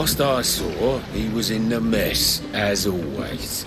Last I saw, he was in the mess, as always.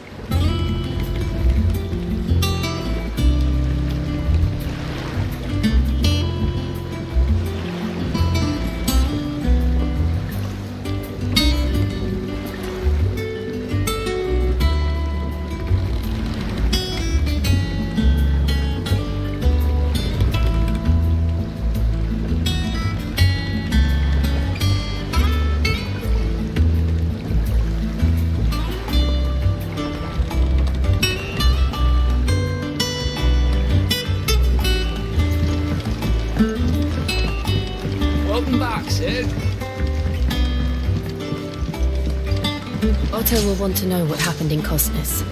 Otto will want to know what happened in Cosnes.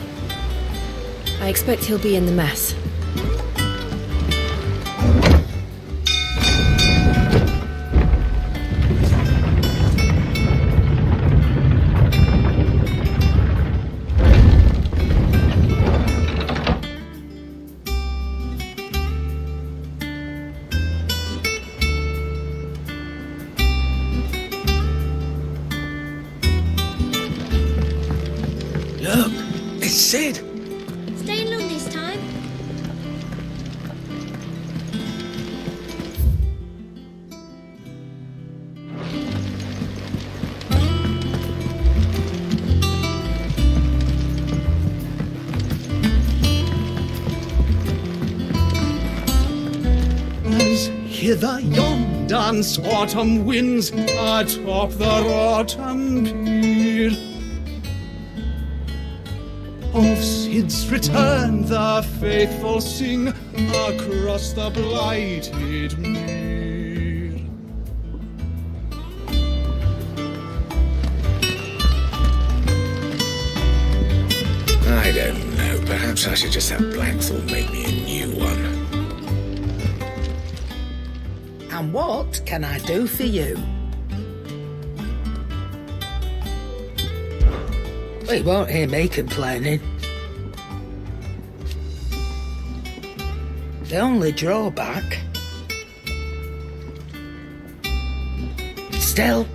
I expect he'll be in the mess. Look, it's Sid. Staying long this time? As hither yon dance autumn winds atop the rotten pier. Of Sid's return the faithful sing across the blighted mere. I don't know. Perhaps I should just have Blackthorn make me a new one. And what can I do for you? Well, you won't hear me complaining. The only drawback... Still...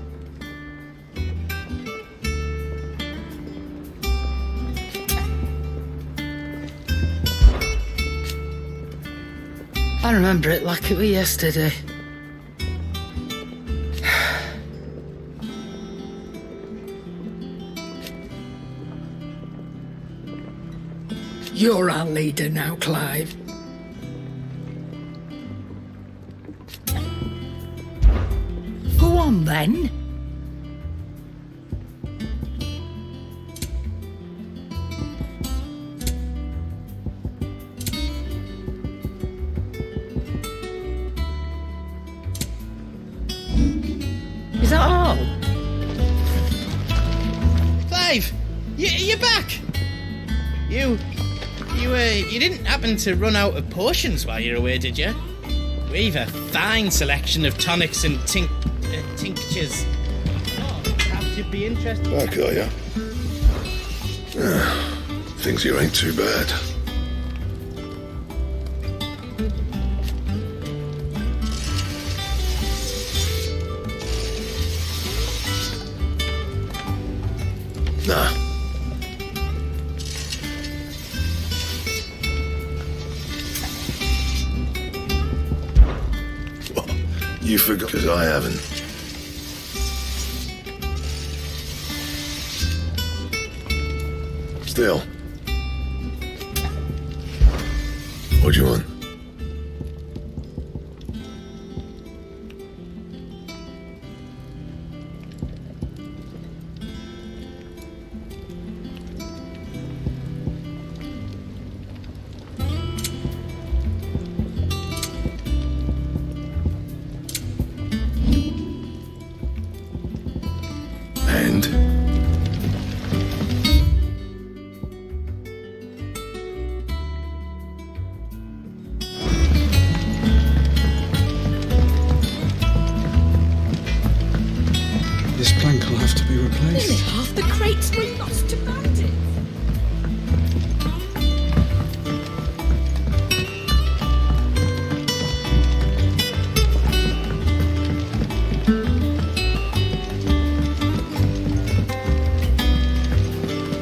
I remember it like it was yesterday. You're our leader now, Clive. Go on, then. Is that all? Clive! You're back! You didn't happen to run out of potions while you were away, did you? We've a fine selection of tonics and tinctures. Oh, perhaps you'd be interested. Okay, yeah. Things here ain't too bad. Nah. You forgot, because I haven't. Still. What do you want? This plank will have to be replaced. Nearly half the crates were lost to bandits.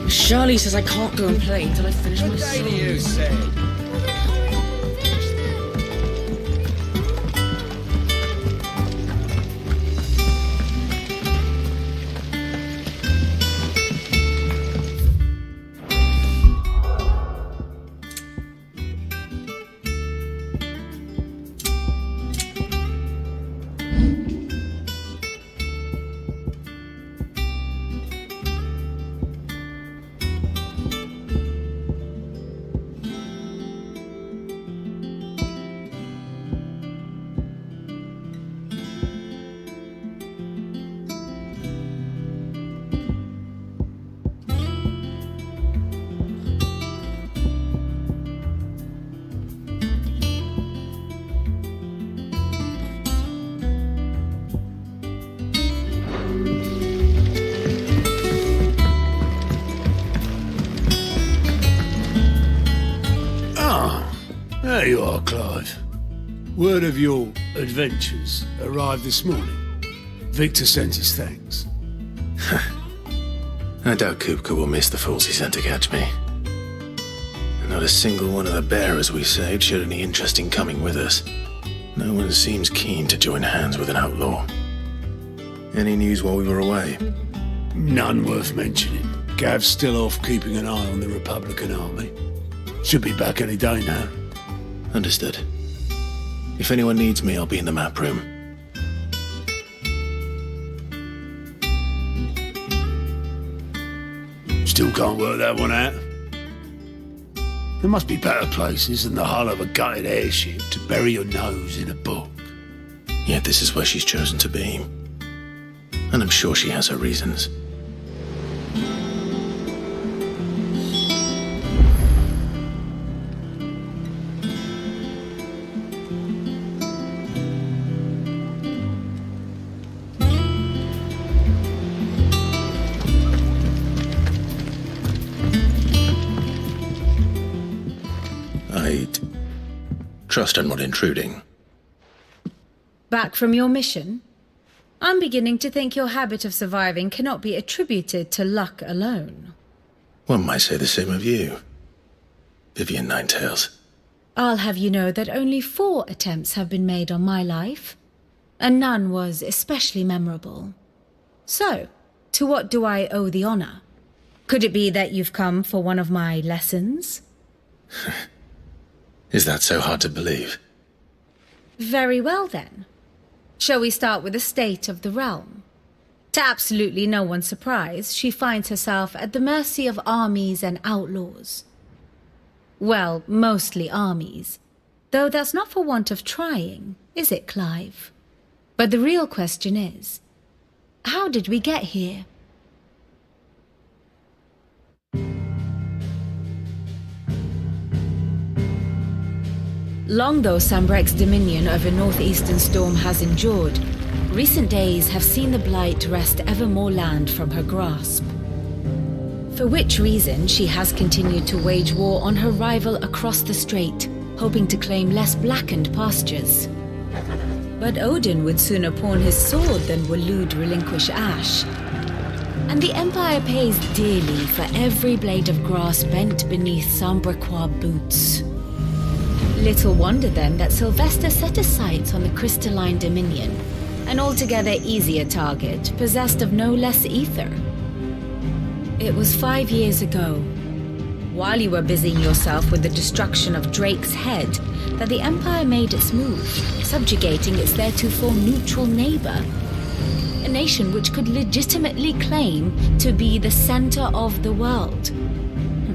Charlie says I can't go and play until I finish my What day do song. you say? There you are, Clive. Word of your adventures arrived this morning. Victor sent his thanks. I doubt Kupka will miss the fools he sent to catch me. And not a single one of the bearers we saved showed any interest in coming with us. No one seems keen to join hands with an outlaw. Any news while we were away? None worth mentioning. Gav's still off keeping an eye on the Republican army. Should be back any day now. Understood. If anyone needs me, I'll be in the map room. Still can't work that one out. There must be better places than the hull of a gutted airship to bury your nose in a book. Yet this is where she's chosen to be. And I'm sure she has her reasons. I'd trust I'm not intruding. Back from your mission? I'm beginning to think your habit of surviving cannot be attributed to luck alone. One might say the same of you, Vivian Ninetails. I'll have you know that only 4 attempts have been made on my life, and none was especially memorable. So, to what do I owe the honor? Could it be that you've come for one of my lessons? Is that so hard to believe? Very well then. Shall we start with the state of the realm? To absolutely no one's surprise, she finds herself at the mercy of armies and outlaws. Well, mostly armies. Though that's not for want of trying, is it, Clive? But the real question is, how did we get here? Long though Sambrek's dominion over northeastern Storm has endured, recent days have seen the Blight wrest ever more land from her grasp. For which reason she has continued to wage war on her rival across the strait, hoping to claim less blackened pastures. But Odin would sooner pawn his sword than Waloed relinquish Ash. And the Empire pays dearly for every blade of grass bent beneath Sambrequois boots. Little wonder then that Sylvester set his sights on the crystalline dominion, an altogether easier target, possessed of no less ether. It was 5 years ago, while you were busying yourself with the destruction of Drake's head, that the Empire made its move, subjugating its theretofore neutral neighbor, a nation which could legitimately claim to be the center of the world.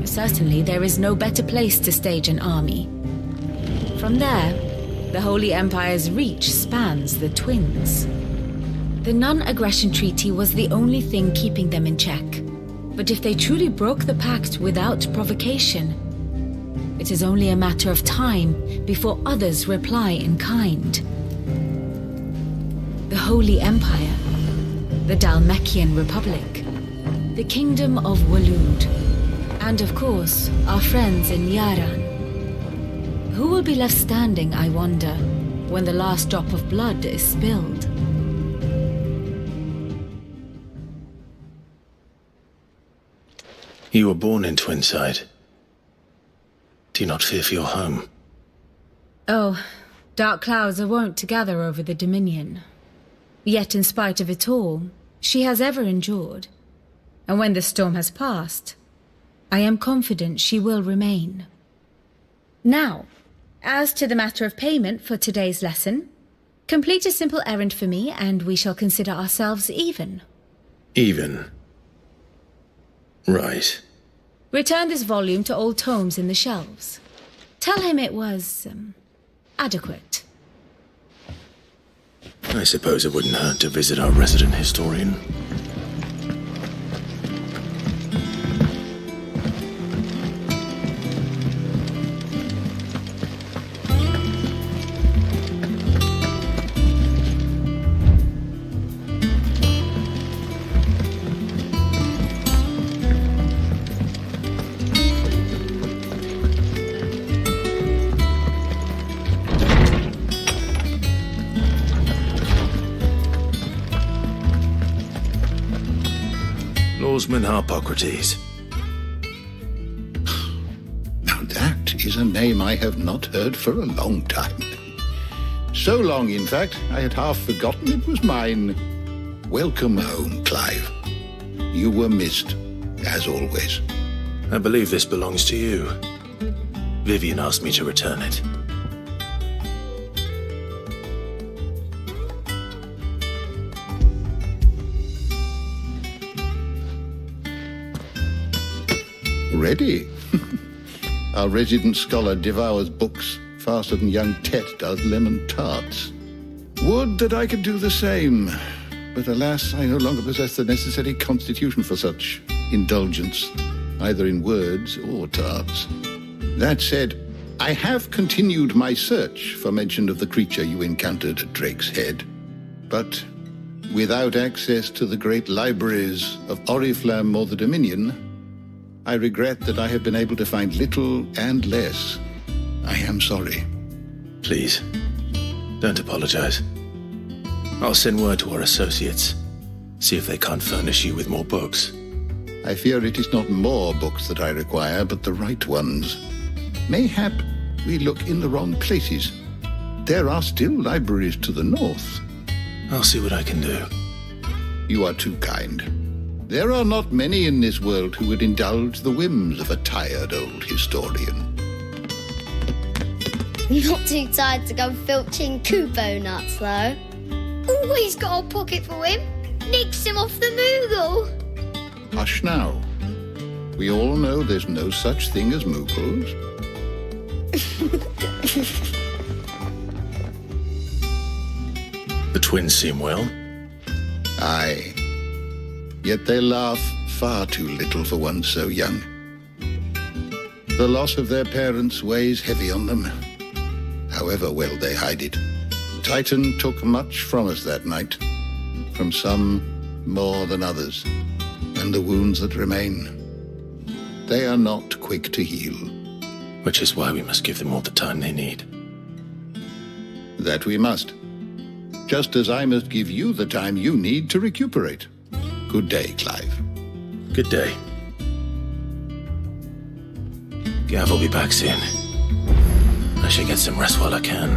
Certainly there is no better place to stage an army. From there, the Holy Empire's reach spans the Twins. The non-aggression treaty was the only thing keeping them in check. But if they truly broke the pact without provocation, it is only a matter of time before others reply in kind. The Holy Empire, the Dhalmekian Republic, the Kingdom of Waloed, and of course, our friends in Yaran. Who will be left standing, I wonder, when the last drop of blood is spilled? You were born in Twinside. Do you not fear for your home? Oh, dark clouds are wont to gather over the Dominion. Yet in spite of it all, she has ever endured. And when the storm has passed, I am confident she will remain. Now, as to the matter of payment for today's lesson, complete a simple errand for me and we shall consider ourselves even. Even? Right. Return this volume to old tomes in the shelves. Tell him it was, adequate. I suppose it wouldn't hurt to visit our resident historian. Lawsman Harpocrates. Now that is a name I have not heard for a long time. So long, in fact, I had half forgotten it was mine. Welcome home, Clive. You were missed, as always. I believe this belongs to you. Vivian asked me to return it. Ready? Our resident scholar devours books faster than young Tet does lemon tarts. Would that I could do the same, but alas, I no longer possess the necessary constitution for such indulgence, either in words or tarts. That said, I have continued my search for mention of the creature you encountered at Drake's Head, but without access to the great libraries of Oriflamme or the Dominion, I regret that I have been able to find little and less. I am sorry. Please, don't apologize. I'll send word to our associates. See if they can't furnish you with more books. I fear it is not more books that I require, but the right ones. Mayhap we look in the wrong places. There are still libraries to the north. I'll see what I can do. You are too kind. There are not many in this world who would indulge the whims of a tired old historian. Not too tired to go filching Kubo nuts, though. Always got a pocket for him. Nicks him off the Moogle. Hush now. We all know there's no such thing as Moogles. The twins seem well. Aye. Yet they laugh far too little for one so young. The loss of their parents weighs heavy on them, however well they hide it. Titan took much from us that night, from some more than others, and the wounds that remain, they are not quick to heal. Which is why we must give them all the time they need. That we must. Just as I must give you the time you need to recuperate. Good day, Clive. Good day. Gav will be back soon. I should get some rest while I can.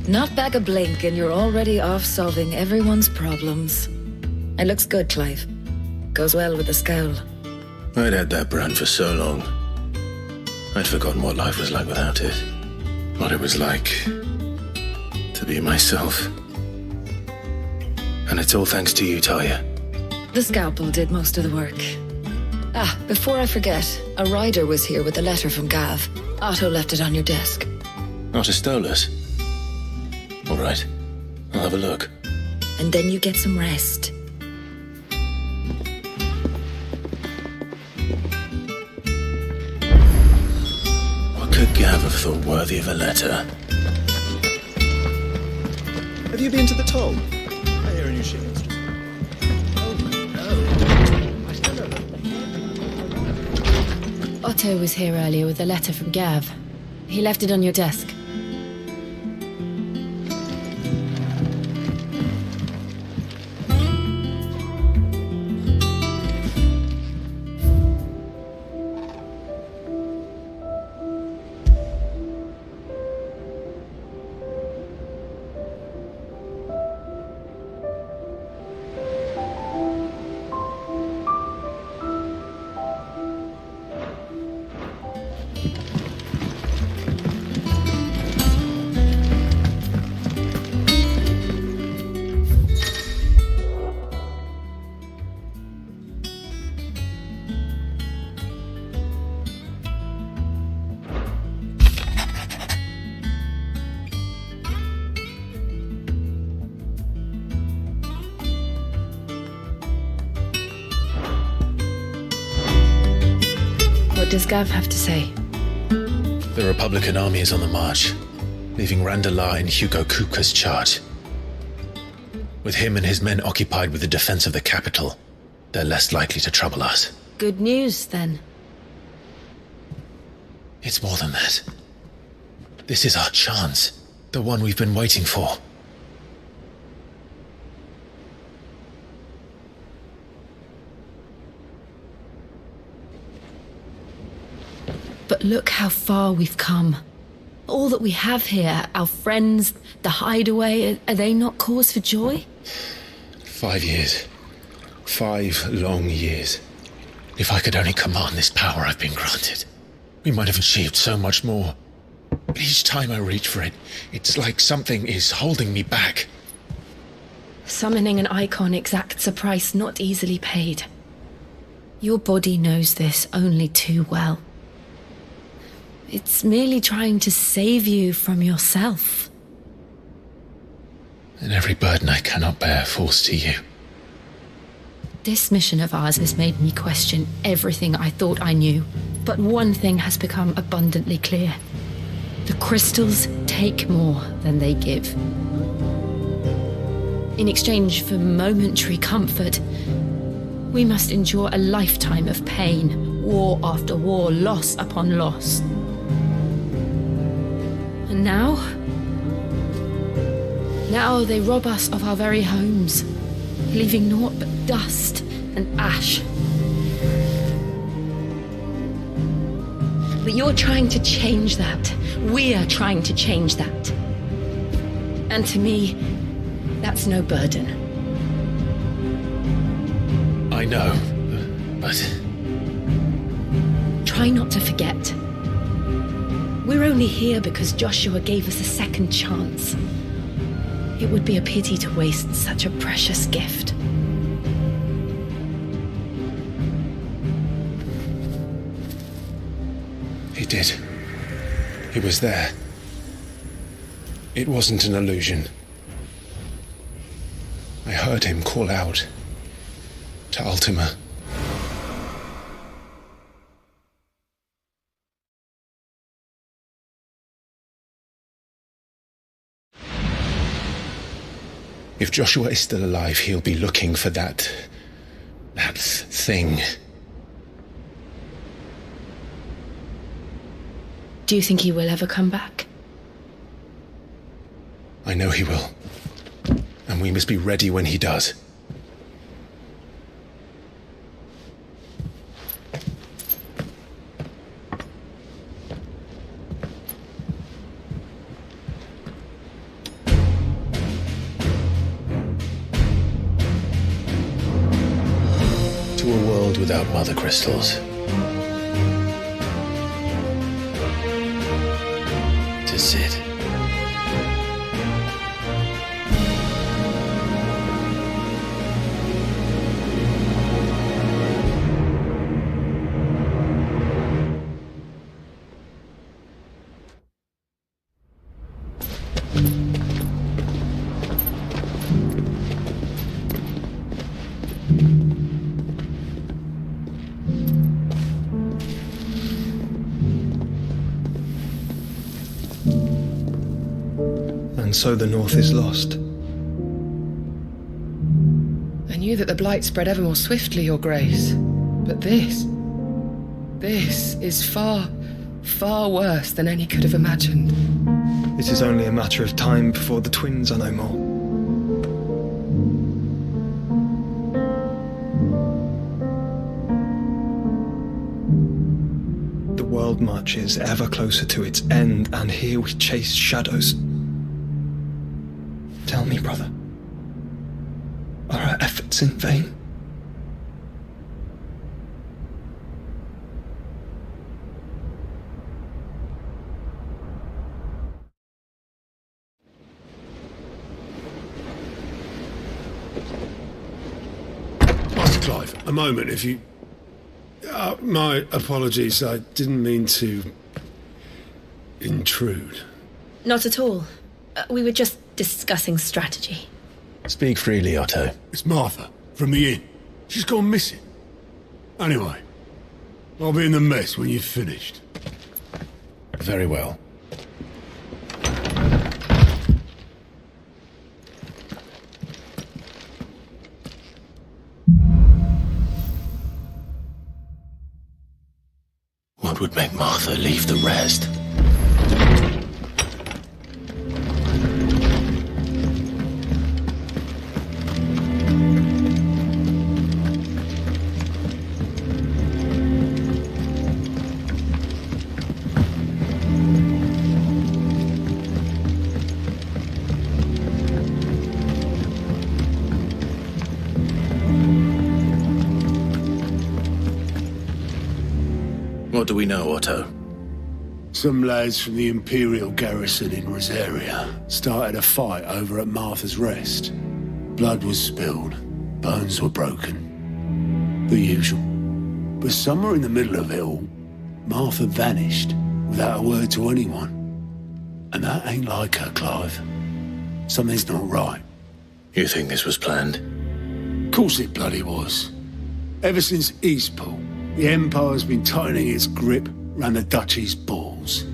Not back a blink and you're already off solving everyone's problems. It looks good, Clive. Goes well with the scowl. I'd had that brand for so long. I'd forgotten what life was like without it. What it was like to be myself. And it's all thanks to you, Talia. The scalpel did most of the work. Ah, before I forget, a rider was here with a letter from Gav. Otto left it on your desk. Otto stole us. All right, I'll have a look. And then you get some rest. Could Gav have thought worthy of a letter? Have you been to the toll? I hear a new ship. Oh no. I still don't know. Otto was here earlier with a letter from Gav. He left it on your desk. What does Gav have to say? The Republican army is on the march, leaving Randalar in Hugo Kupka's charge. With him and his men occupied with the defense of the capital, they're less likely to trouble us. Good news, then. It's more than that. This is our chance, the one we've been waiting for. But look how far we've come. All that we have here, our friends, the hideaway, are they not cause for joy? 5 years. 5 long years. If I could only command this power I've been granted, we might have achieved so much more. But each time I reach for it, it's like something is holding me back. Summoning an icon exacts a price not easily paid. Your body knows this only too well. It's merely trying to save you from yourself. And every burden I cannot bear falls to you. This mission of ours has made me question everything I thought I knew. But one thing has become abundantly clear. The crystals take more than they give. In exchange for momentary comfort, we must endure a lifetime of pain, war after war, loss upon loss. And now they rob us of our very homes, leaving naught but dust and ash. But you're trying to change that. We're trying to change that. And to me, that's no burden. I know, but... Try not to forget. We're only here because Joshua gave us a second chance. It would be a pity to waste such a precious gift. He did. He was there. It wasn't an illusion. I heard him call out to Ultima. If Joshua is still alive, he'll be looking for that thing. Do you think he will ever come back? I know he will. And we must be ready when he does. To a world without mother crystals. To Sid. And so the North is lost. I knew that the blight spread ever more swiftly, Your Grace. But this... This is far, far worse than any could have imagined. It is only a matter of time before the twins are no more. The world marches ever closer to its end, and here we chase shadows. Tell me, brother, are our efforts in vain? Master Clive, a moment, if you... my apologies, I didn't mean to... intrude. Not at all. We were just discussing strategy. Speak freely, Otto. It's Martha, from the inn. She's gone missing. Anyway, I'll be in the mess when you've finished. Very well. What would make Martha leave the rest? What do we know, Otto? Some lads from the Imperial garrison in Rosaria started a fight over at Martha's Rest. Blood was spilled, bones were broken. The usual. But somewhere in the middle of it all, Martha vanished without a word to anyone. And that ain't like her, Clive. Something's not right. You think this was planned? Of course it bloody was. Ever since Eastpool, the Empire's been tightening its grip round the Duchy's balls.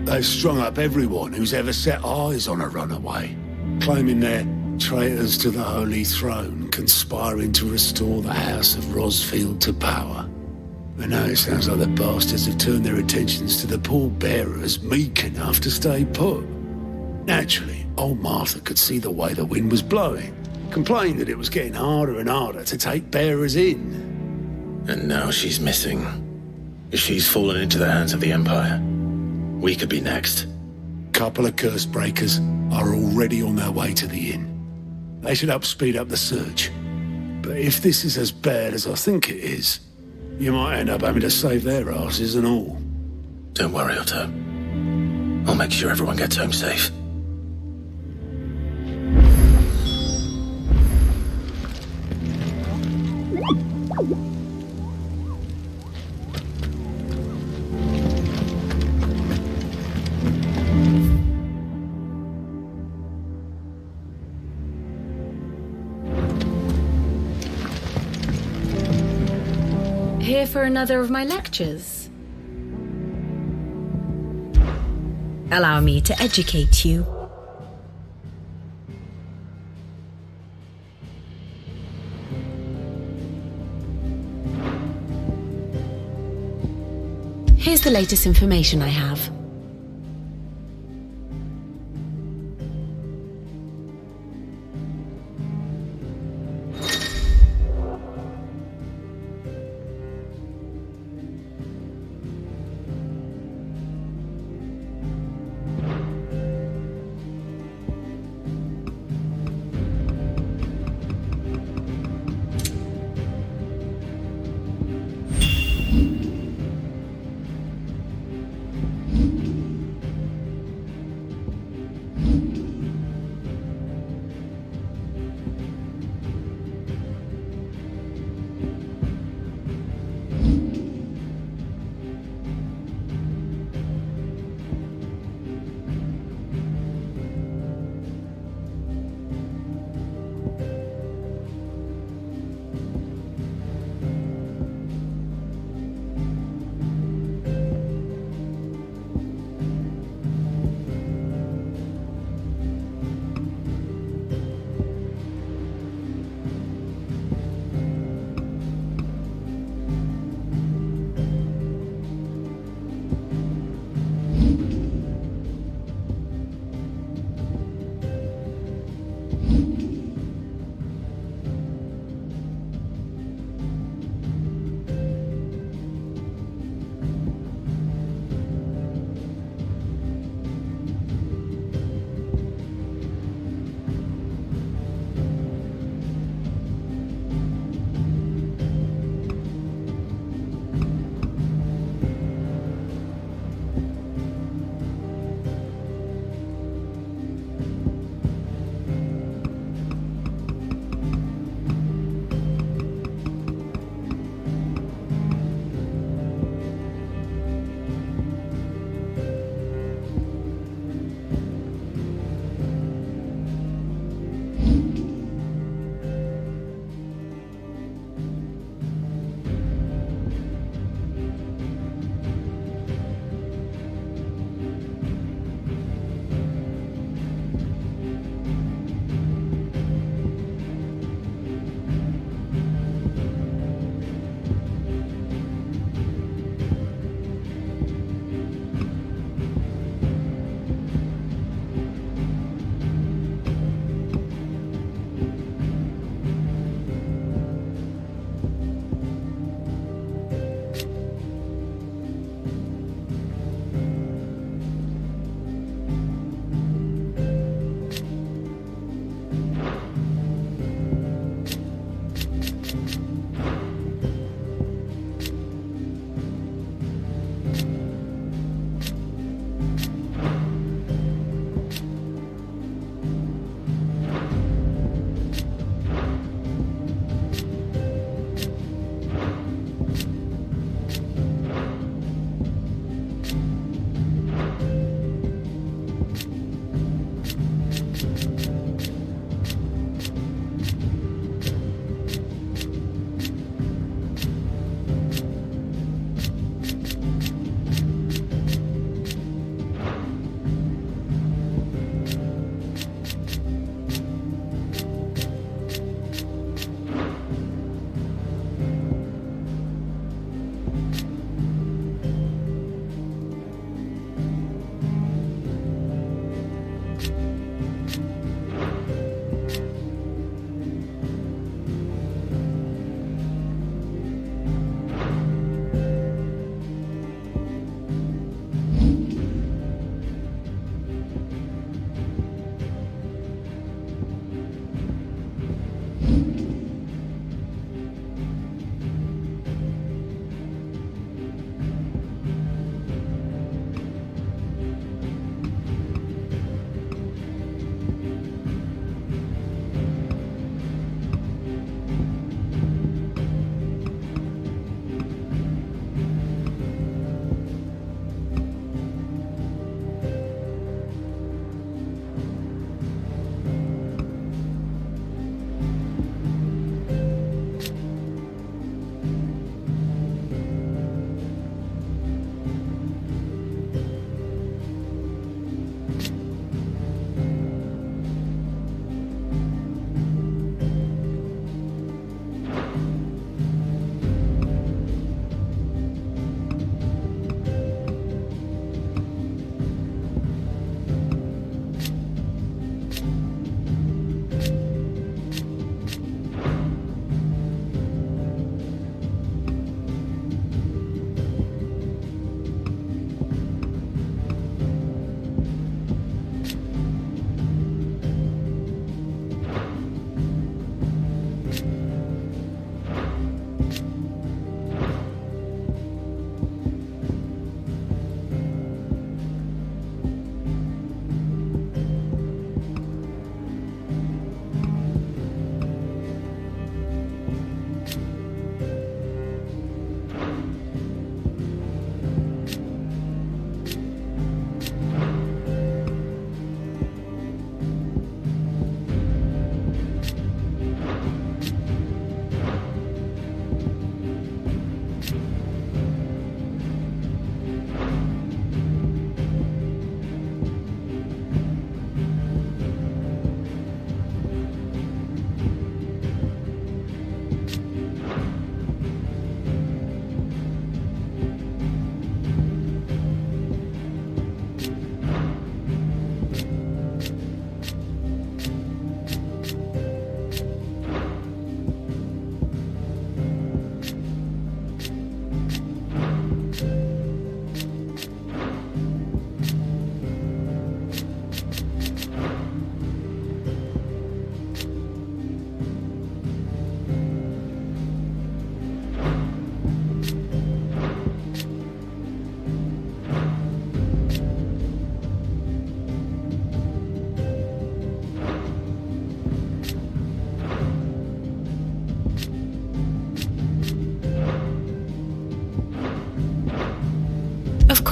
They've strung up everyone who's ever set eyes on a runaway, claiming they're traitors to the Holy Throne, conspiring to restore the House of Rosfield to power. And now it sounds like the bastards have turned their attentions to the pallbearers meek enough to stay put. Naturally, old Martha could see the way the wind was blowing, complained that it was getting harder and harder to take bearers in. And now she's missing. If she's fallen into the hands of the Empire, we could be next. Couple of curse breakers are already on their way to the inn. They should help speed up the search. But if this is as bad as I think it is, you might end up having to save their asses and all. Don't worry, Otto. I'll make sure everyone gets home safe. Here for another of my lectures? Allow me to educate you. Here's the latest information I have.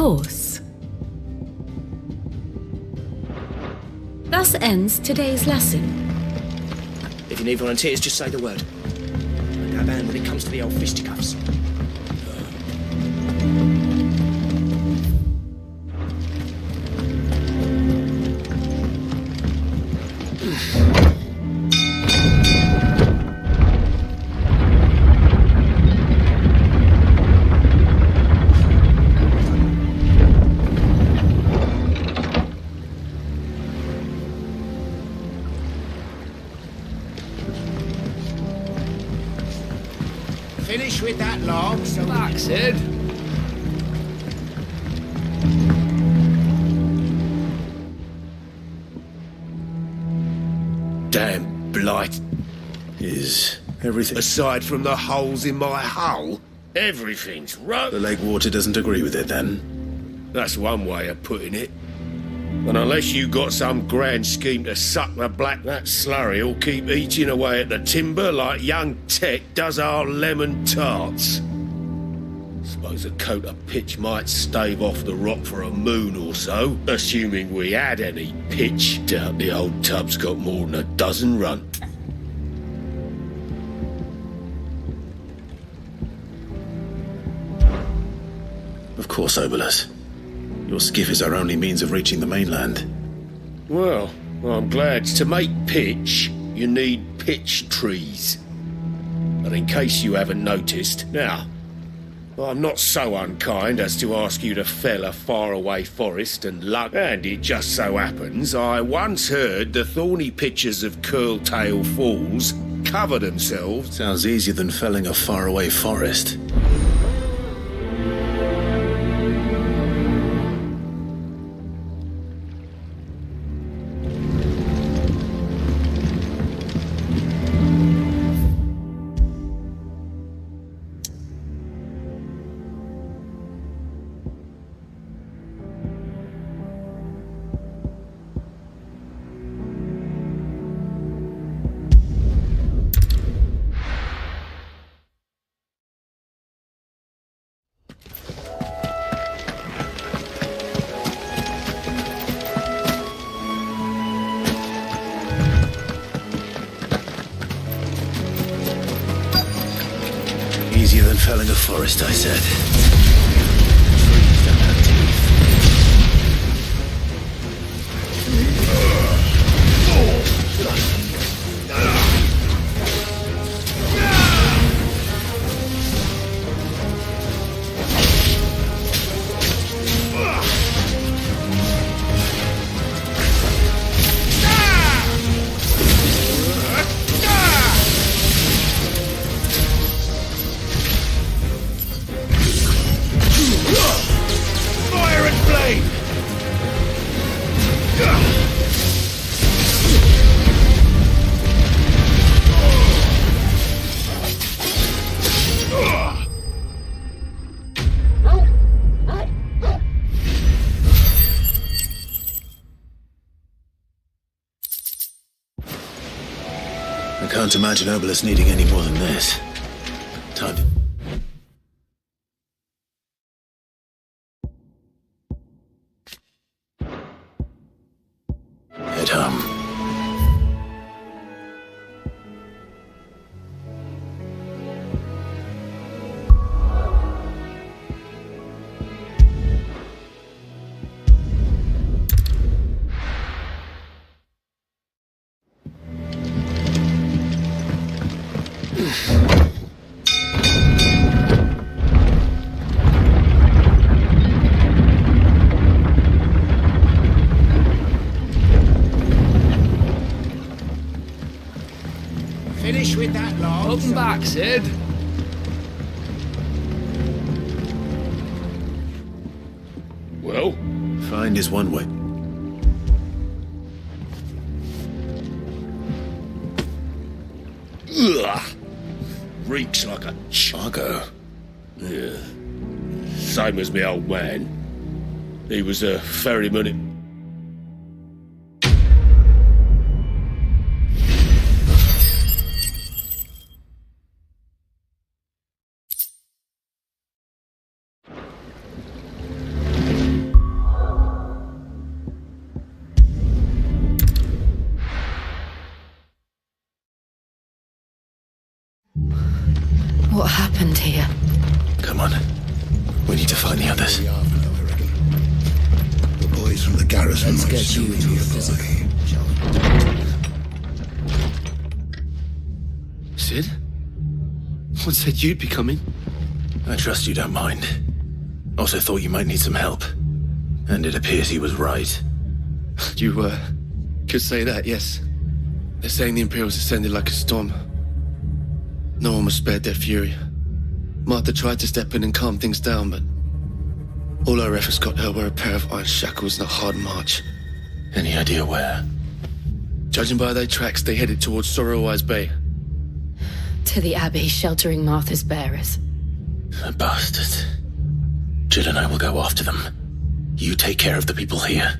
course. Thus ends today's lesson. If you need volunteers, just say the word. I go band when it comes to the old fisticuffs. Finish with that log, so that's it. Damn blight. Is everything... Aside from the holes in my hull, everything's right. The lake water doesn't agree with it, then? That's one way of putting it. And unless you got some grand scheme to suck the black, that slurry will keep eating away at the timber like young Tech does our lemon tarts. Suppose a coat of pitch might stave off the rock for a moon or so, assuming we had any pitch. Doubt the old tub's got more than a dozen run. Of course, Obolus. Your skiff is our only means of reaching the mainland. Well, I'm glad. To make pitch, you need pitch trees. But in case you haven't noticed, now, I'm not so unkind as to ask you to fell a faraway forest and luck, and it just so happens I once heard the thorny pitchers of Curltail Falls cover themselves. Sounds easier than felling a faraway forest. Easier than felling a forest, I said. Trees don't have teeth. I can't imagine Obolus needing any more than this. Time to... head home. Finish with that log. Welcome back, Sid. Well? Find is one way. Ugh! Reeks like a chargo. Yeah. Same as me old man. He was a ferryman. as Let's much get you to a physical, shall we? Sid? What said you'd be coming? I trust you don't mind. Also thought you might need some help. And it appears he was right. You, could say that, yes. They're saying the Imperials descended like a storm. No one was spared their fury. Martha tried to step in and calm things down, but all our efforts got her were a pair of iron shackles and a hard march. Any idea where? Judging by their tracks, they headed towards Sorrowwise Bay. To the Abbey sheltering Martha's bearers. The bastards. Jill and I will go after them. You take care of the people here.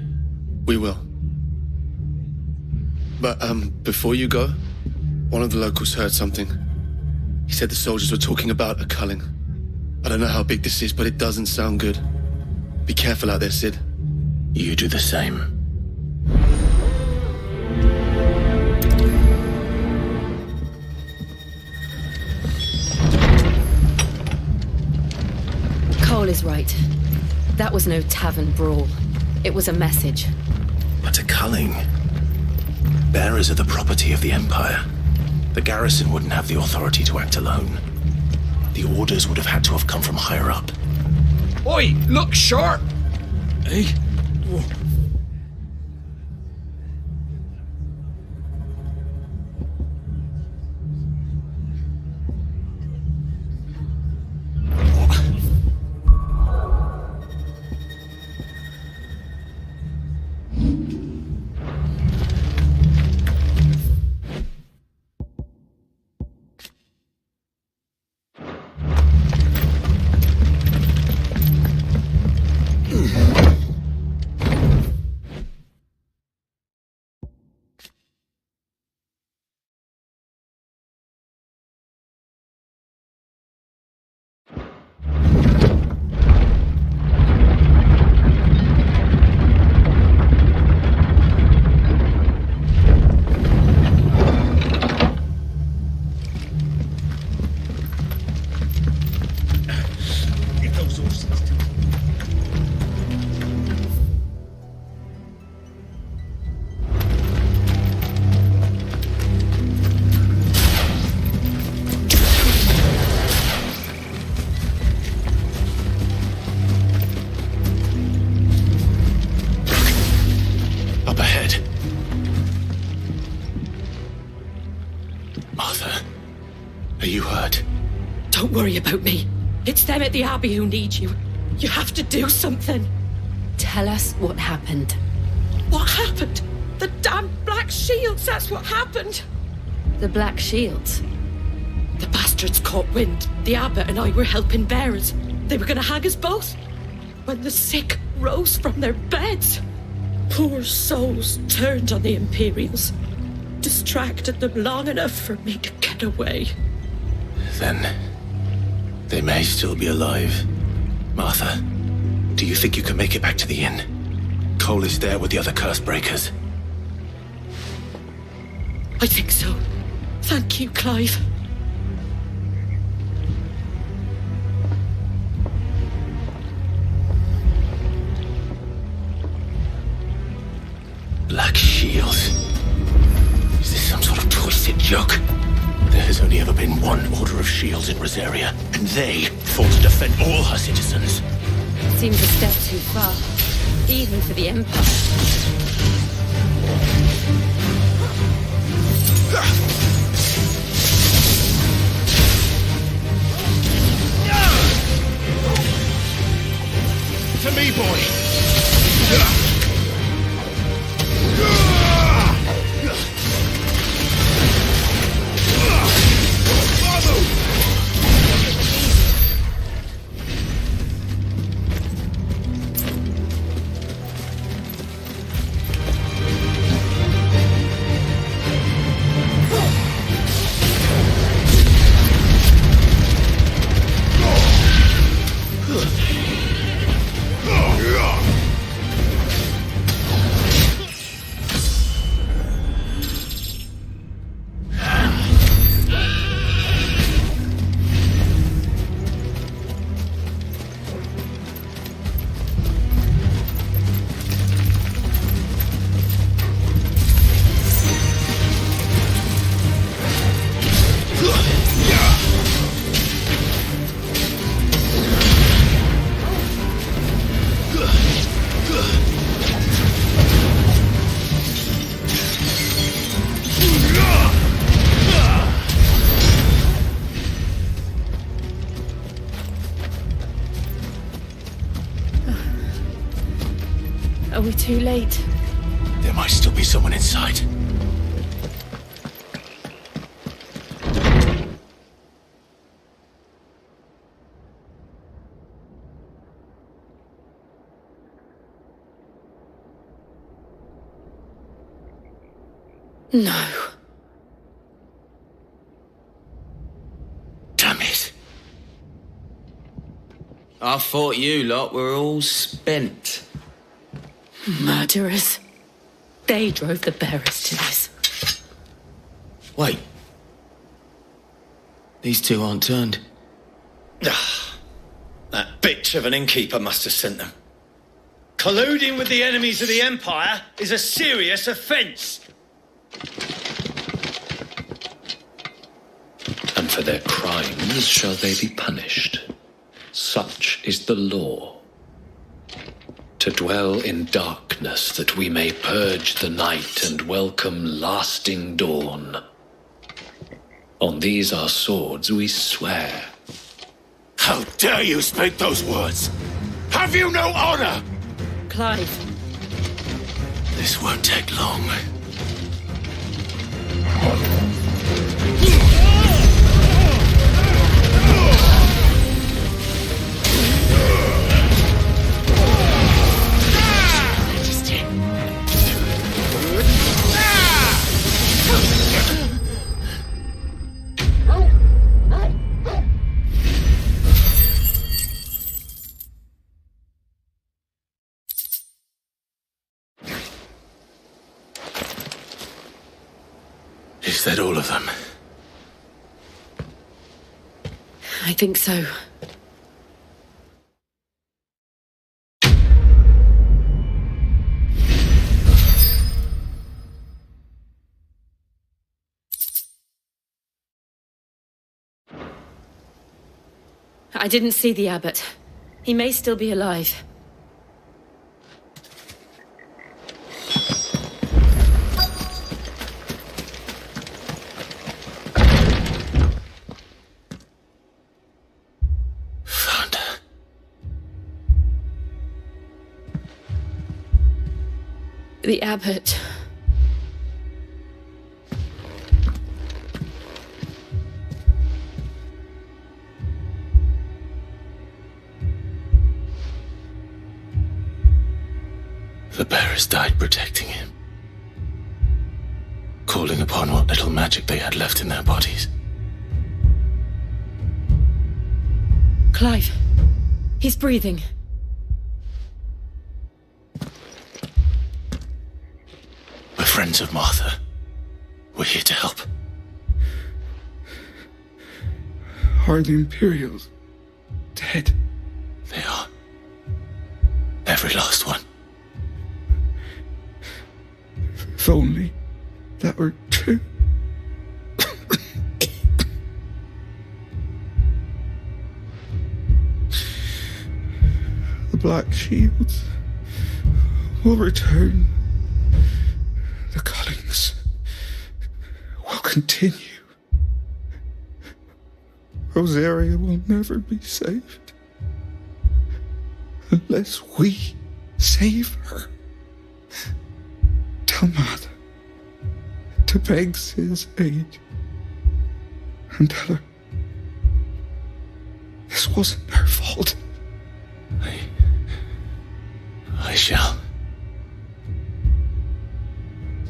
We will. But, before you go, one of the locals heard something. He said the soldiers were talking about a culling. I don't know how big this is, but it doesn't sound good. Be careful out there, Sid. You do the same. Cole is right. That was no tavern brawl. It was a message. But a culling? Bearers are the property of the Empire. The garrison wouldn't have the authority to act alone. The orders would have had to have come from higher up. Oi, look sharp! Hey? Whoa. Don't worry about me. It's them at the Abbey who need you. You have to do something. Tell us what happened. What happened? The damn Black Shields, that's what happened. The Black Shields? The bastards caught wind. The abbot and I were helping bearers. They were going to hang us both. When the sick rose from their beds, poor souls turned on the Imperials. Distracted them long enough for me to get away. Then they may still be alive. Martha, do you think you can make it back to the inn? Cole is there with the other curse breakers. I think so. Thank you, Clive. Black Shields? Is this some sort of twisted joke? There has only ever been one Order of Shields in Rosaria, and they fought to defend all her citizens. Seems a step too far, even for the Empire. To me, boy! Are we too late? There might still be someone inside. No. Damn it. I thought you lot were all spent. Murderers. They drove the bearers to this. Wait. These two aren't turned. That bitch of an innkeeper must have sent them. Colluding with the enemies of the Empire is a serious offence. And for their crimes shall they be punished. Such is the law. To dwell in darkness that we may purge the night and welcome lasting dawn. On these our swords we swear. How dare you speak those words? Have you no honor? Clive. This won't take long. Is that all of them? I think so. I didn't see the abbot. He may still be alive. The abbot. The bearers died protecting him, calling upon what little magic they had left in their bodies. Clive. He's breathing. We're friends of Martha. We're here to help. Are the Imperials dead? They are. Every last one. If only that were true. The Black Shields will return. The cullings will continue. Rosaria will never be saved unless we save her. Tell Mother to beg his aid and tell her this wasn't her fault. I shall.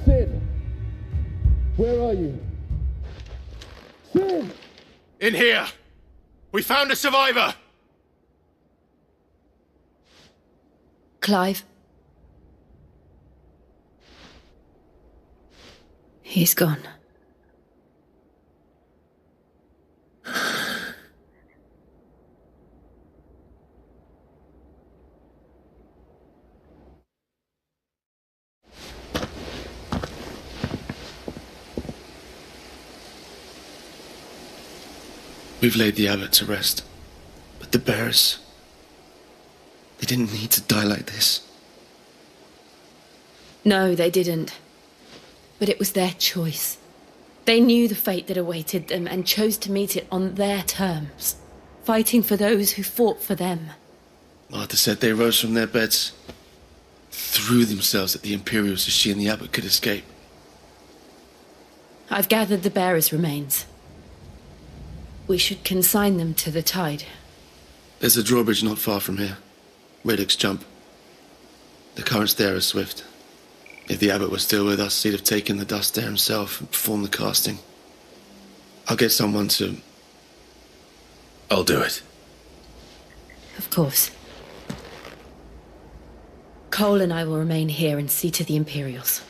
Sid! Where are you? Sid! In here! We found a survivor! Clive. He's gone. We've laid the abbot to rest. But the bearers, they didn't need to die like this. No, they didn't. But it was their choice. They knew the fate that awaited them and chose to meet it on their terms, fighting for those who fought for them. Martha said they rose from their beds. threw themselves at the Imperials so she and the Abbot could escape. I've gathered the bearers' remains. We should consign them to the tide. There's a drawbridge not far from here. Radix Jump. The currents there are swift. If the Abbot was still with us, he'd have taken the dust there himself and performed the casting. I'll get someone to... I'll do it. Of course. Cole and I will remain here and see to the Imperials.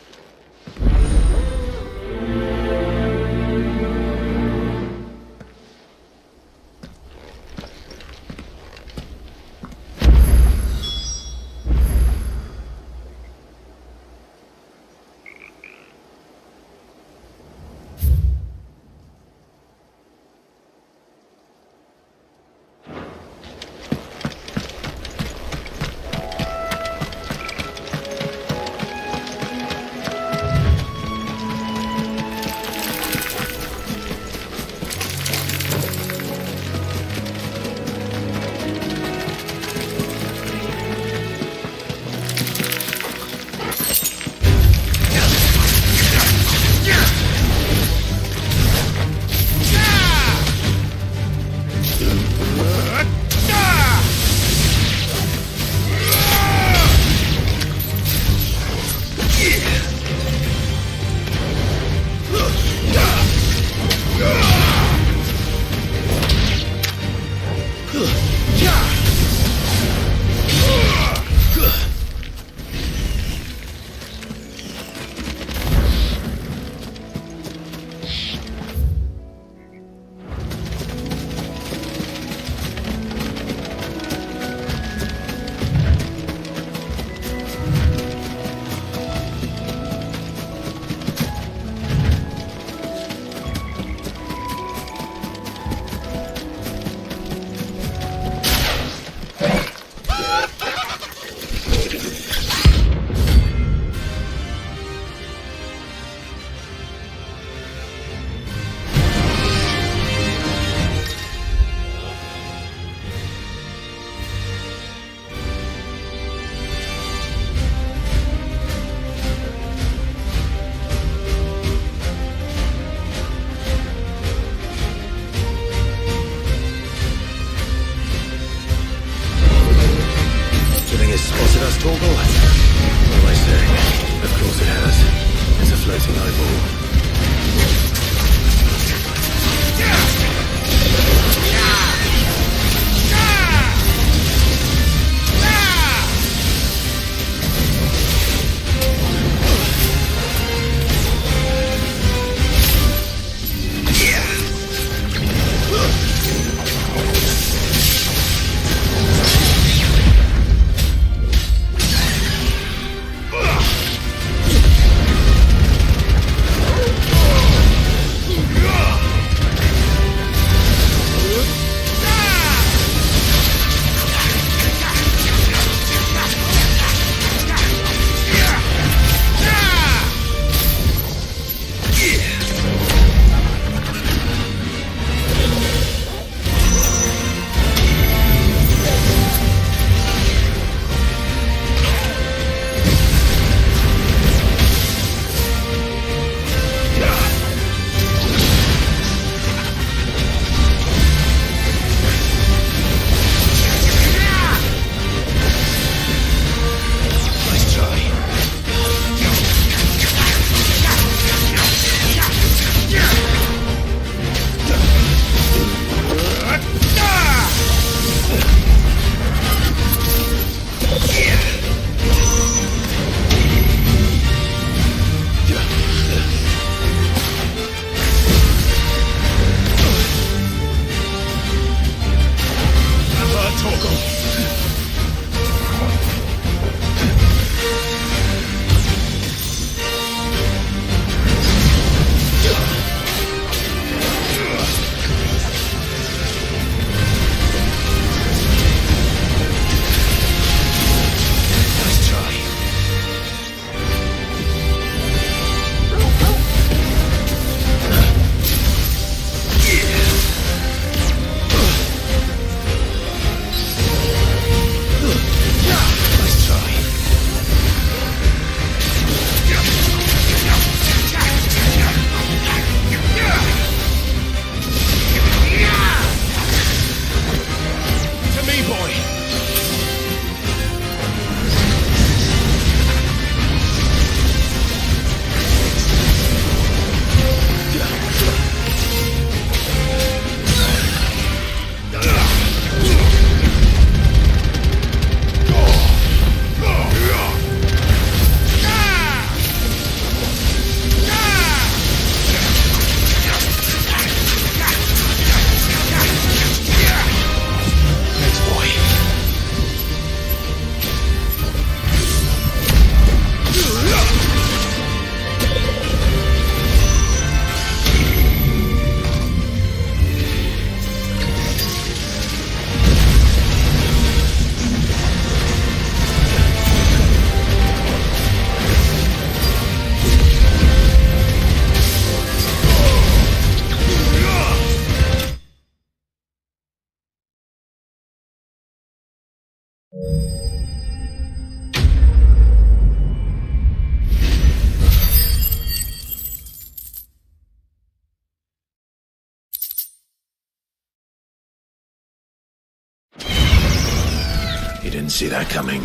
see that coming.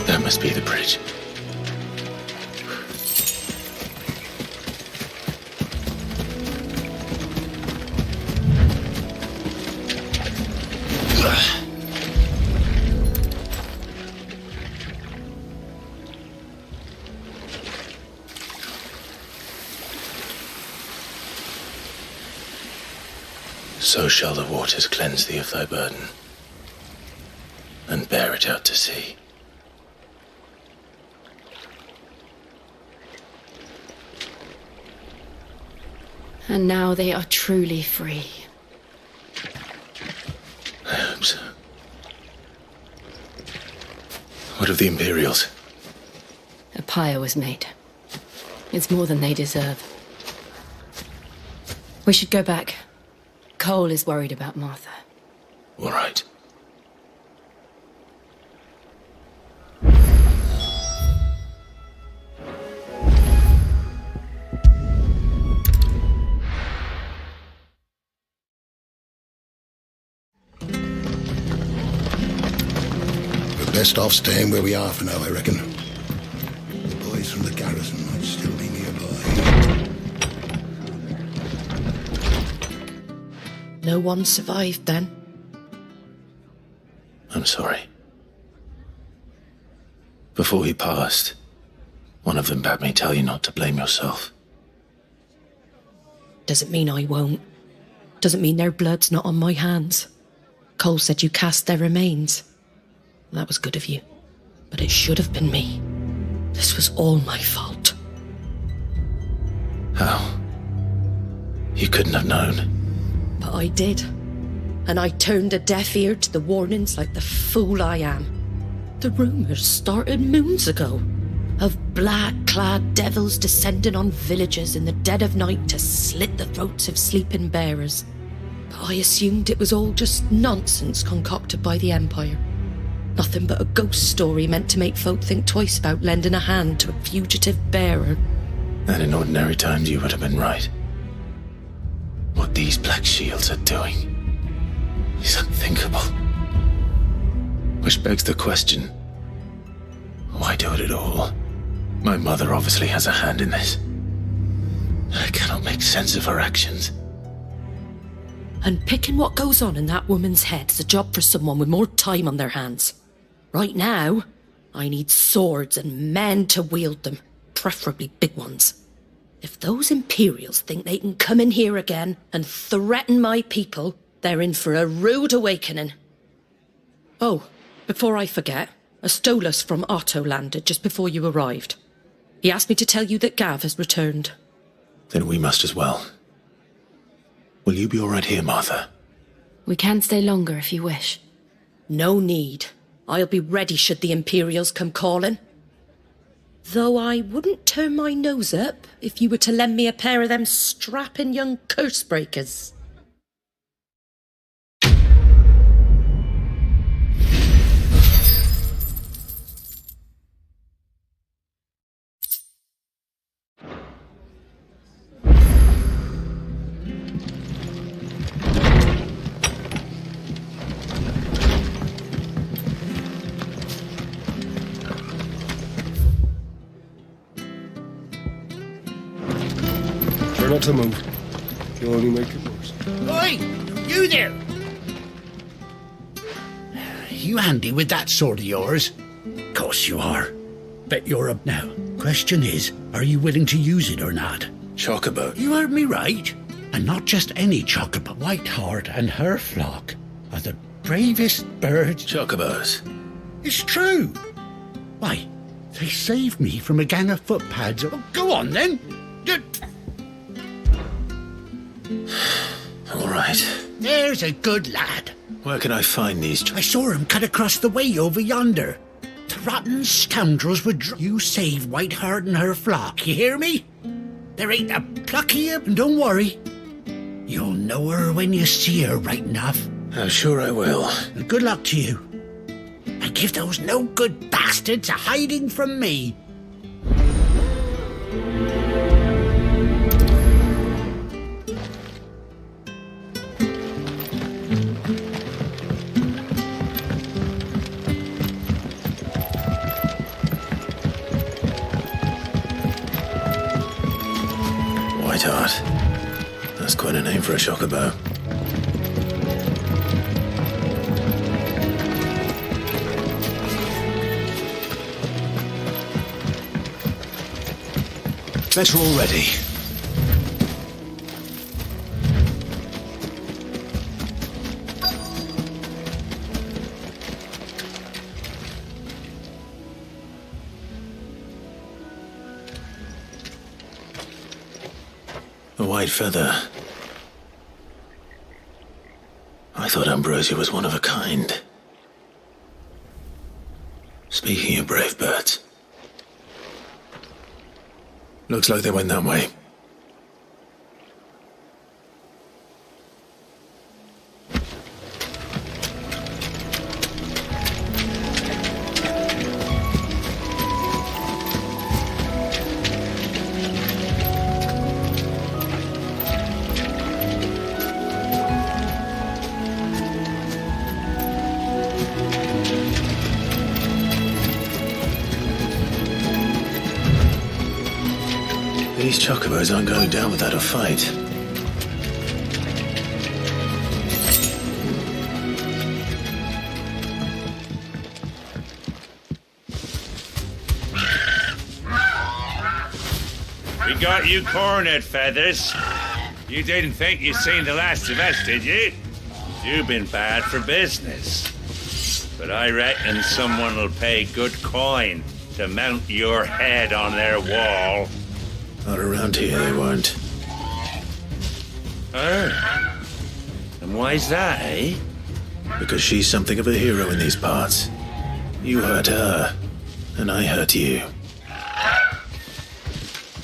That must be the bridge. So shall the waters cleanse thee of thy burden, and bear it out to sea. And now they are truly free. I hope so. What of the Imperials? A pyre was made. It's more than they deserve. We should go back. Cole is worried about Martha. All right. We're best off staying where we are for now, I reckon. The boys from the garrison might still be nearby. No one survived then? I'm sorry. Before he passed, one of them bade me tell you not to blame yourself. Doesn't mean I won't. Doesn't mean their blood's not on my hands. Cole said you cast their remains. That was good of you. But it should have been me. This was all my fault. How? You couldn't have known. But I did. And I turned a deaf ear to the warnings like the fool I am. The rumours started moons ago. Of black-clad devils descending on villages in the dead of night to slit the throats of sleeping bearers. But I assumed it was all just nonsense concocted by the Empire. Nothing but a ghost story meant to make folk think twice about lending a hand to a fugitive bearer. And in ordinary times you would have been right. What these Black Shields are doing is unthinkable. Which begs the question, why do it at all? My mother obviously has a hand in this. I cannot make sense of her actions. And picking what goes on in that woman's head is a job for someone with more time on their hands. Right now, I need swords and men to wield them, preferably big ones. If those Imperials think they can come in here again and threaten my people, they're in for a rude awakening. Oh, before I forget, a Stolas from Otto landed just before you arrived. He asked me to tell you that Gav has returned. Then we must as well. Will you be all right here, Martha? We can stay longer if you wish. No need. I'll be ready should the Imperials come calling. Though I wouldn't turn my nose up if you were to lend me a pair of them strapping young curse breakers. Not to move. You'll only make it worse. Oi! You there! You handy with that sword of yours? Course you are. Bet you're up now. Question is, are you willing to use it or not? Chocobo. You heard me right. And not just any chocobo. Whiteheart and her flock are the bravest birds. Chocobos. It's true. Why, they saved me from a gang of footpads. Oh, go on then. All right. There's a good lad. Where can I find these? I saw him cut across the way over yonder. The rotten scoundrels would... You save Whiteheart and her flock, you hear me? There ain't a pluck of you, and don't worry. You'll know her when you see her, right enough. I'm sure I will. And good luck to you. And give those no-good bastards a hiding from me. Heart. That's quite a name for a chocobo. Better already. A white feather. I thought Ambrosia was one of a kind. Speaking of brave birds. Looks like they went that way. These chocobos aren't going down without a fight. We got you cornered, Feathers. You didn't think you'd seen the last of us, did you? You've been bad for business. But I reckon someone will pay good coin to mount your head on their wall. Not around here, they won't. Oh. And why's that, eh? Because she's something of a hero in these parts. You hurt her, and I hurt you.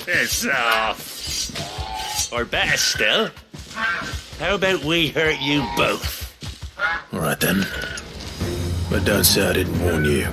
Piss off. Or better still, how about we hurt you both? All right then. But don't say I didn't warn you.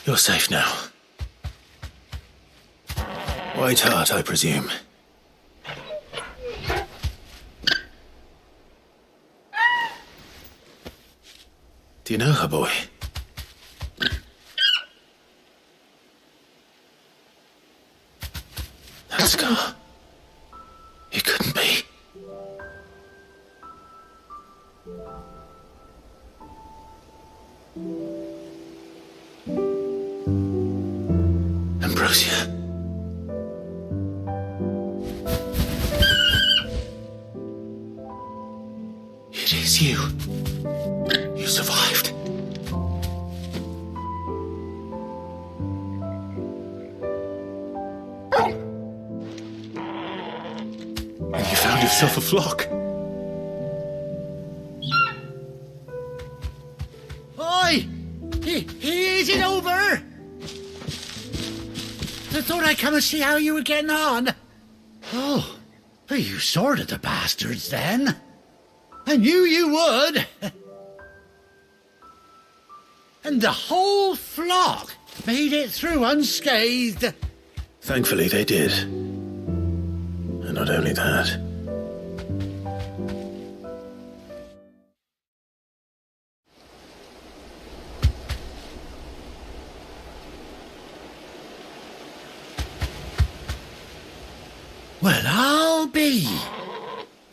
You're safe now. White Heart, I presume. Do you know her, boy? That scar. It couldn't be. Ambrosia. It is you. You survived. And you found yourself a flock. Oi! Is it over? I thought I'd come and see how you were getting on. Oh, you sorted the bastards then. I knew you would. And the whole flock made it through unscathed. Thankfully, they did. And not only that. Well, I'll be.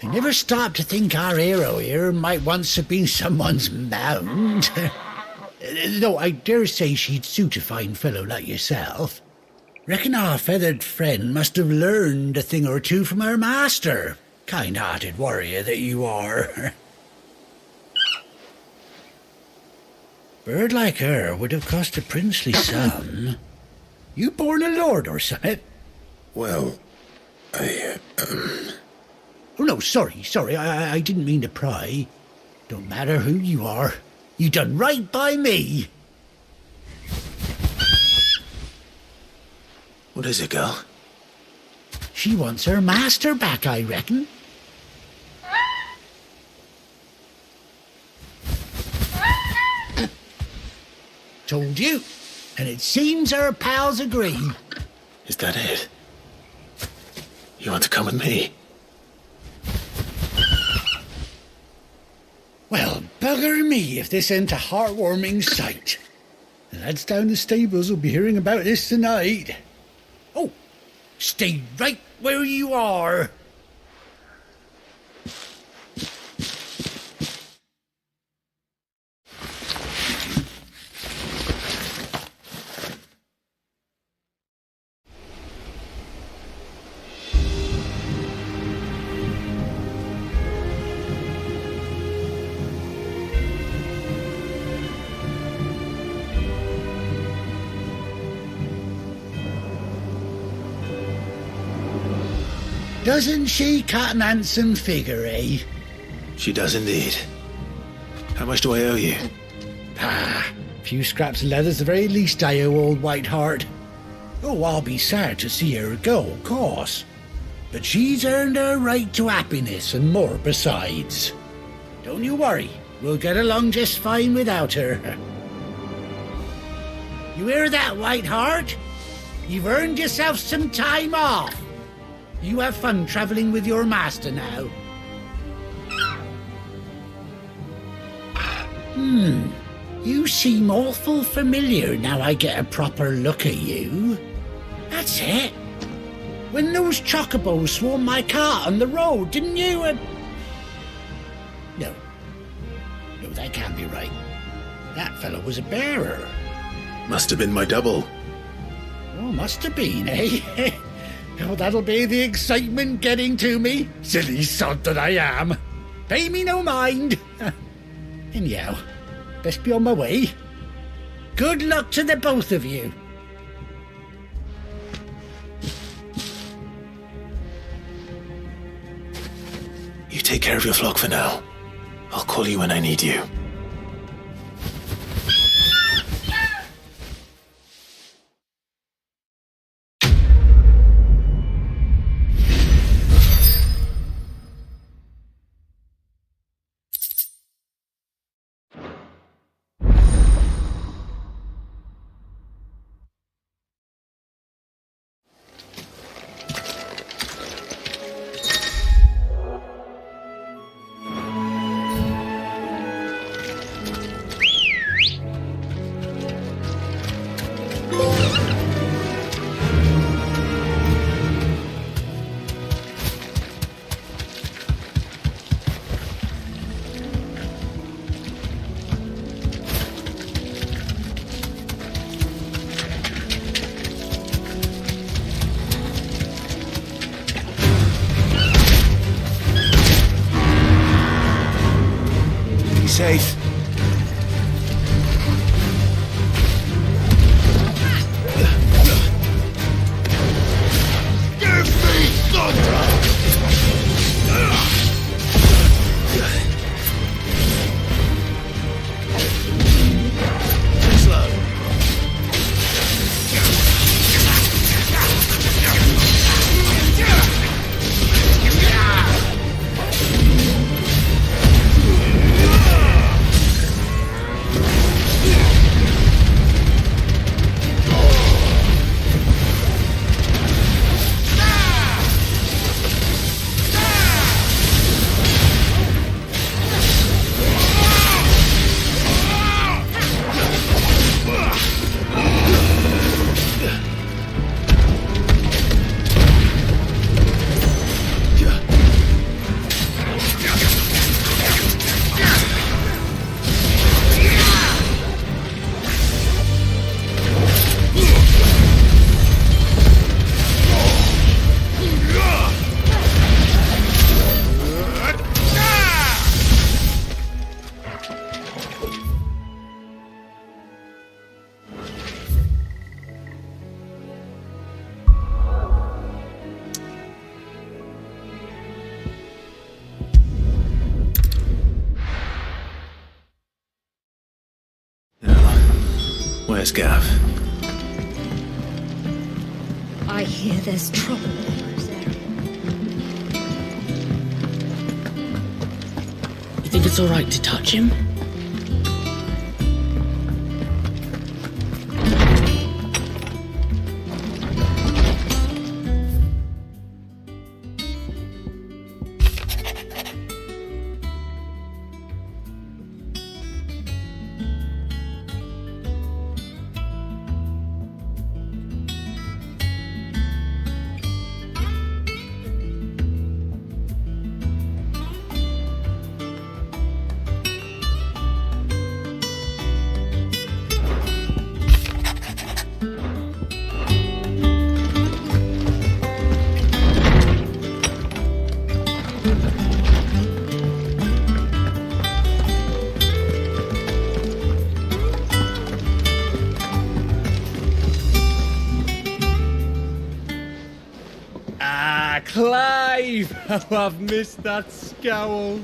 I never stopped to think our hero here might once have been someone's mount. Though I dare say she'd suit a fine fellow like yourself. Reckon our feathered friend must have learned a thing or two from her master. Kind-hearted warrior that you are. Bird like her would have cost a princely sum. You born a lord or something? Well, Oh, no, sorry. I didn't mean to pry. Don't matter who you are. You done right by me. What is it, girl? She wants her master back, I reckon. Told you. And it seems her pals agree. Is that it? You want to come with me? Well, bugger me if this ain't a heartwarming sight. The lads down the stables will be hearing about this tonight. Oh, stay right where you are. Doesn't she cut an handsome figure, eh? She does indeed. How much do I owe you? A few scraps of leather's the very least I owe old Whiteheart. Oh, I'll be sad to see her go, of course. But she's earned her right to happiness and more besides. Don't you worry, we'll get along just fine without her. You hear that, Whiteheart? You've earned yourself some time off. You have fun travelling with your master now. You seem awful familiar now I get a proper look at you. That's it. When those chocobos swarmed my cart on the road, didn't you? No, that can't be right. That fellow was a bearer. Must have been my double. Oh, must have been, eh? Oh, that'll be the excitement getting to me. Silly sod that I am. Pay me no mind. Anyhow, best be on my way. Good luck to the both of you. You take care of your flock for now. I'll call you when I need you. safe. Give me thunder! Where's Gav? I hear there's trouble in those areas. You think it's alright to touch him? Clive! How I've missed that scowl.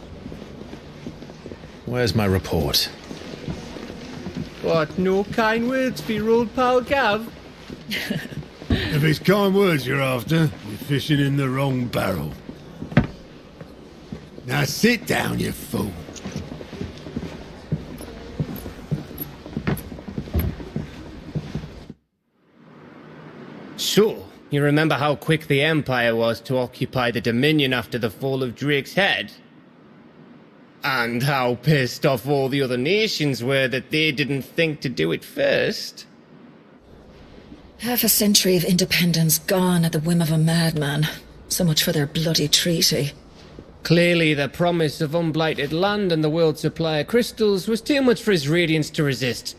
Where's my report? What, no kind words for your old pal Gav? If it's kind words you're after, you're fishing in the wrong barrel. Now sit down, you fool. So, you remember how quick the Empire was to occupy the Dominion after the fall of Drake's head? And how pissed off all the other nations were that they didn't think to do it first? Half a century of independence gone at the whim of a madman. So much for their bloody treaty. Clearly, the promise of unblighted land and the world's supply of crystals was too much for his radiance to resist.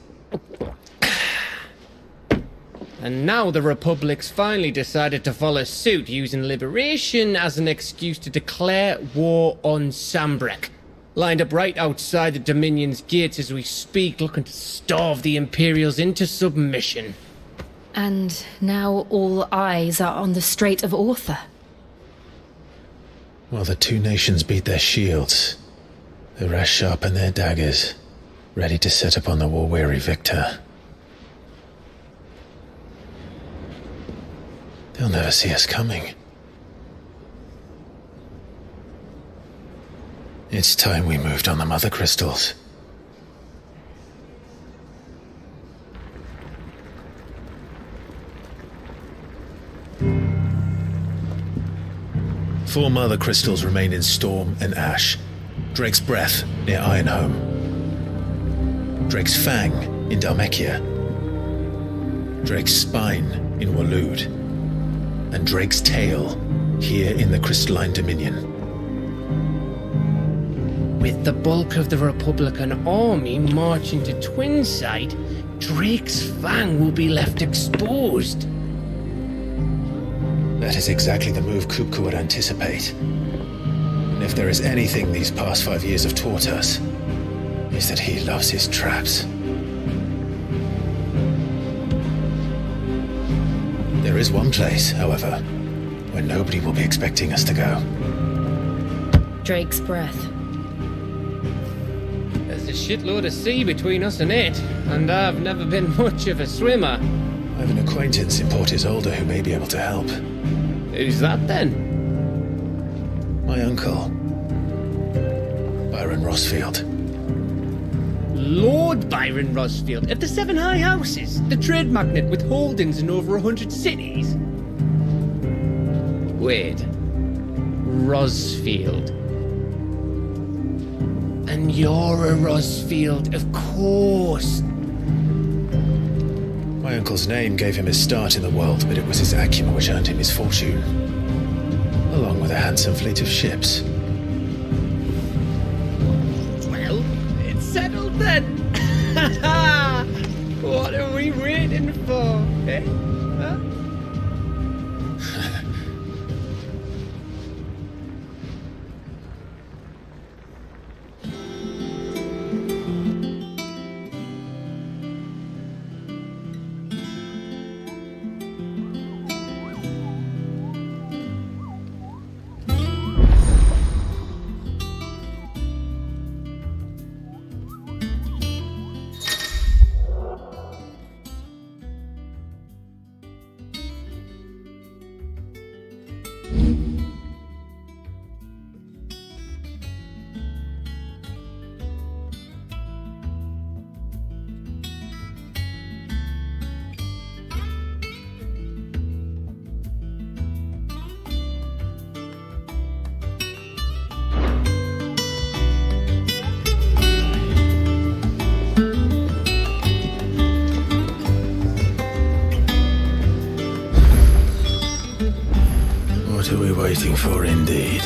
And now the Republic's finally decided to follow suit, using liberation as an excuse to declare war on Sambrek. Lined up right outside the Dominion's gates as we speak, looking to starve the Imperials into submission. And now all eyes are on the Strait of Author. While the two nations beat their shields, the rest sharpen their daggers, ready to set upon the war-weary victor. They'll never see us coming. It's time we moved on the mother crystals. Four mother crystals remain in Storm and Ash. Drake's Breath near Ironhome. Drake's Fang in Dhalmekia. Drake's Spine in Waloed. And Drake's Tail here in the Crystalline Dominion. With the bulk of the Republican army marching to Twinside, Drake's Fang will be left exposed. That is exactly the move Kupku would anticipate. And if there is anything these past 5 years have taught us, is that he loves his traps. There is one place, however, where nobody will be expecting us to go. Drake's breath. There's a shitload of sea between us and it, and I've never been much of a swimmer. I have an acquaintance in Port Isolde who may be able to help. Who's that then? My uncle, Byron Rosfield. Lord Byron Rosfield of the Seven High Houses, the trade magnate with holdings in over 100 cities. Wait, Rosfield. And you're a Rosfield, of course. My uncle's name gave him his start in the world, but it was his acumen which earned him his fortune, along with a handsome fleet of ships. Well, it's settled then. What are we waiting for, eh? Huh? What are we waiting for, indeed?